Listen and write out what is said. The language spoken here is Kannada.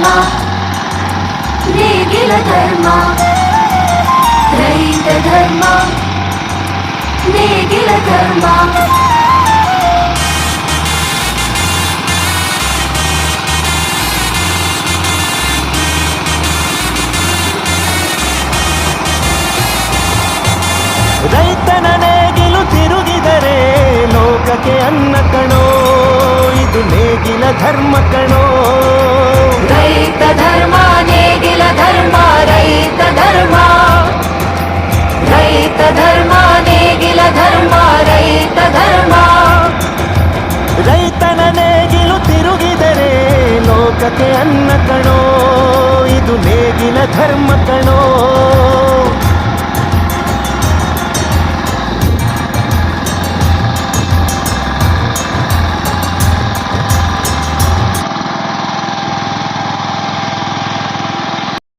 ಧರ್ಮ ನೇಗಿಲ ಧರ್ಮ ರೈತ ಧರ್ಮ ನೇಗಿಲ ಧರ್ಮ ರೈತನ ನೇಗಿಲು ತಿರುಗಿದರೆ ಲೋಕಕ್ಕೆ ಅನ್ನ ಕಣೋ, ಇದು ನೇಗಿಲ ಧರ್ಮ ಕಣೋ. ರೈತ ಧರ್ಮ ನೇಗಿಲ ಧರ್ಮ ರೈತ ಧರ್ಮ ರೈತ ಧರ್ಮ ನೇಗಿಲ ಧರ್ಮ ರೈತ ಧರ್ಮ. ರೈತನ ನೇಗಿಲು ತಿರುಗಿದರೆ ಲೋಕಕ್ಕೆ ಅನ್ನ ಕಣೋ, ಇದು ನೇಗಿಲ ಧರ್ಮ ಕಣೋ.